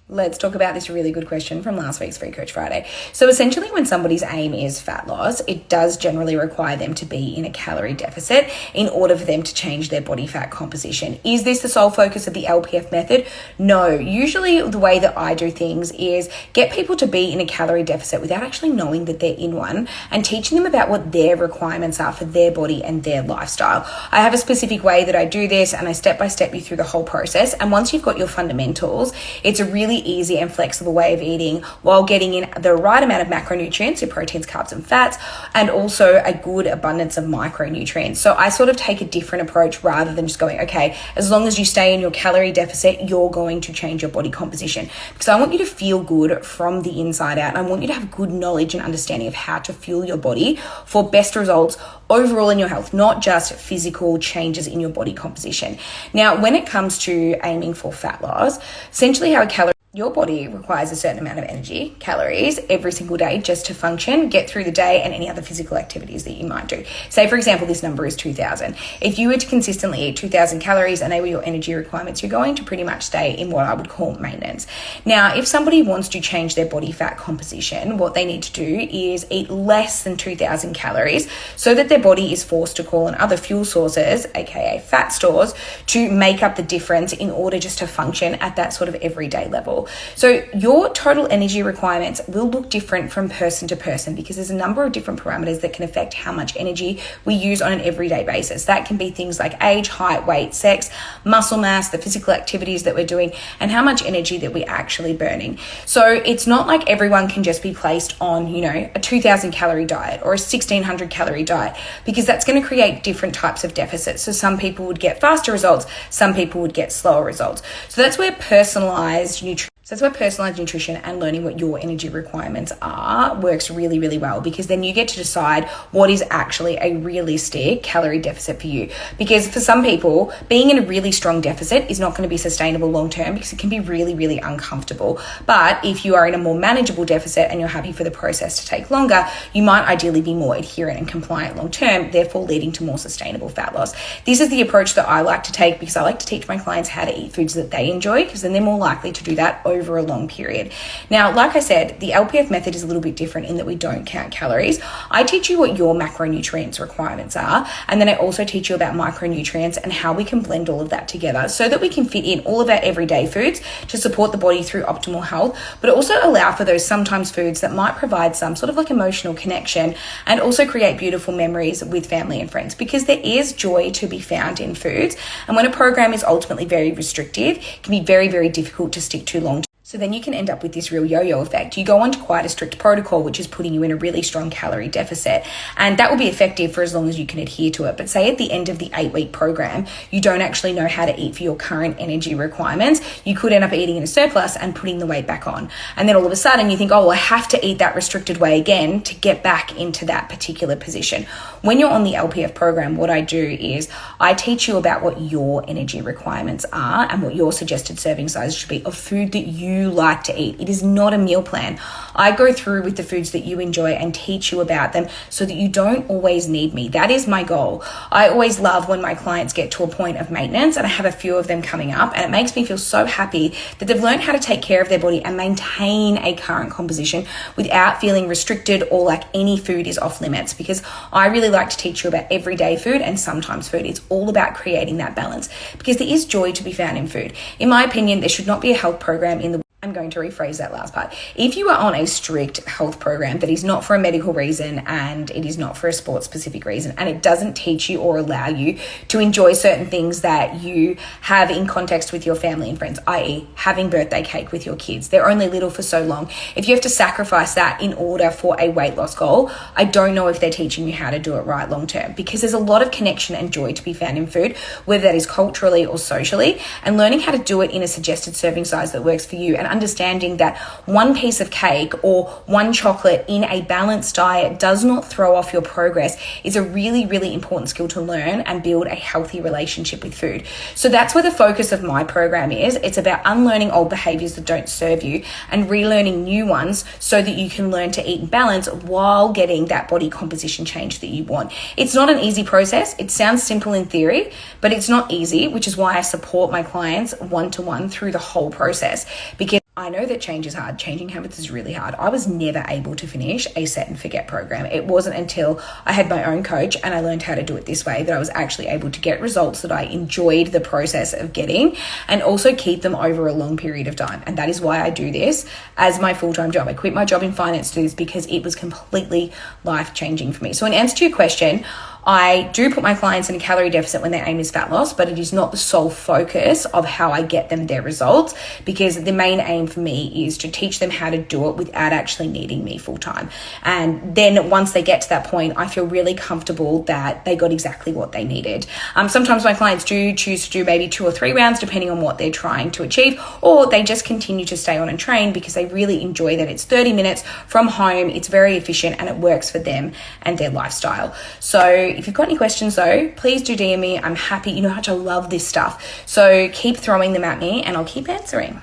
Let's talk about this really good question from last week's Free Coach Friday. So essentially, when somebody's aim is fat loss, it does generally require them to be in a calorie deficit in order for them to change their body fat composition. Is this the sole focus of the LPF method? No. Usually the way that I do things is get people to be in a calorie deficit without actually knowing that they're in one, and teaching them about what their requirements are for their body and their lifestyle. I have a specific way that I do this, and I step-by-step you through the whole process. And once you've got your fundamentals, it's a really easy and flexible way of eating while getting in the right amount of macronutrients, your proteins, carbs, and fats, and also a good abundance of micronutrients. So I sort of take a different approach rather than just going, okay, as long as you stay in your calorie deficit, you're going to change your body composition. Because I want you to feel good from the inside out. I want you to have good knowledge and understanding of how to fuel your body for best results overall in your health, not just physical changes in your body composition. Now, when it comes to aiming for fat loss, essentially how your body requires a certain amount of energy, calories, every single day just to function, get through the day, and any other physical activities that you might do. Say, for example, this number is 2,000. If you were to consistently eat 2,000 calories and they were your energy requirements, you're going to pretty much stay in what I would call maintenance. Now, if somebody wants to change their body fat composition, what they need to do is eat less than 2,000 calories so that their body is forced to call on other fuel sources, aka fat stores, to make up the difference in order just to function at that sort of everyday level. So your total energy requirements will look different from person to person because there's a number of different parameters that can affect how much energy we use on an everyday basis. That can be things like age, height, weight, sex, muscle mass, the physical activities that we're doing, and how much energy that we're actually burning. So it's not like everyone can just be placed on, a 2,000 calorie diet or a 1,600 calorie diet, because that's going to create different types of deficits. So some people would get faster results, some people would get slower results. So that's where personalized nutrition and learning what your energy requirements are works really, really well, because then you get to decide what is actually a realistic calorie deficit for you. Because for some people, being in a really strong deficit is not going to be sustainable long term because it can be really, really uncomfortable. But if you are in a more manageable deficit and you're happy for the process to take longer, you might ideally be more adherent and compliant long term, therefore leading to more sustainable fat loss. This is the approach that I like to take because I like to teach my clients how to eat foods that they enjoy, because then they're more likely to do that over a long period. Now, like I said, the LPF method is a little bit different in that we don't count calories. I teach you what your macronutrients requirements are, and then I also teach you about micronutrients and how we can blend all of that together so that we can fit in all of our everyday foods to support the body through optimal health, but also allow for those sometimes foods that might provide some sort of like emotional connection and also create beautiful memories with family and friends, because there is joy to be found in foods. And when a program is ultimately very restrictive, it can be very, very difficult to stick to long term. So then you can end up with this real yo-yo effect. You go on to quite a strict protocol, which is putting you in a really strong calorie deficit. And that will be effective for as long as you can adhere to it. But say at the end of the 8-week program, you don't actually know how to eat for your current energy requirements. You could end up eating in a surplus and putting the weight back on. And then all of a sudden you think, oh, well, I have to eat that restricted way again to get back into that particular position. When you're on the LPF program, what I do is I teach you about what your energy requirements are and what your suggested serving size should be of food that you like to eat. It is not a meal plan. I go through with the foods that you enjoy and teach you about them so that you don't always need me. That is my goal. I always love when my clients get to a point of maintenance, and I have a few of them coming up, and it makes me feel so happy that they've learned how to take care of their body and maintain a current composition without feeling restricted or like any food is off limits, because I really like to teach you about everyday food and sometimes food. It's all about creating that balance, because there is joy to be found in food. In my opinion, there should not be a health program in the I'm going to rephrase that last part. If you are on a strict health program that is not for a medical reason and it is not for a sports specific reason, and it doesn't teach you or allow you to enjoy certain things that you have in context with your family and friends, i.e. having birthday cake with your kids, they're only little for so long. If you have to sacrifice that in order for a weight loss goal, I don't know if they're teaching you how to do it right long term, because there's a lot of connection and joy to be found in food, whether that is culturally or socially, and learning how to do it in a suggested serving size that works for you, and understanding that one piece of cake or one chocolate in a balanced diet does not throw off your progress is a really, really important skill to learn and build a healthy relationship with food. So that's where the focus of my program is. It's about unlearning old behaviors that don't serve you and relearning new ones so that you can learn to eat in balance while getting that body composition change that you want. It's not an easy process. It sounds simple in theory, but it's not easy, which is why I support my clients one-to-one through the whole process, because I know that change is hard. Changing habits is really hard. I was never able to finish a set and forget program. It wasn't until I had my own coach and I learned how to do it this way that I was actually able to get results that I enjoyed the process of getting, and also keep them over a long period of time. And that is why I do this as my full-time job. I quit my job in finance to do this because it was completely life-changing for me. So in answer to your question, I do put my clients in a calorie deficit when their aim is fat loss, but it is not the sole focus of how I get them their results, because the main aim for me is to teach them how to do it without actually needing me full time. And then once they get to that point, I feel really comfortable that they got exactly what they needed. Sometimes my clients do choose to do maybe 2 or 3 rounds depending on what they're trying to achieve, or they just continue to stay on and train because they really enjoy that it's 30 minutes from home, it's very efficient, and it works for them and their lifestyle. So if you've got any questions though, please do DM me. I'm happy. You know how much I love this stuff. So keep throwing them at me and I'll keep answering.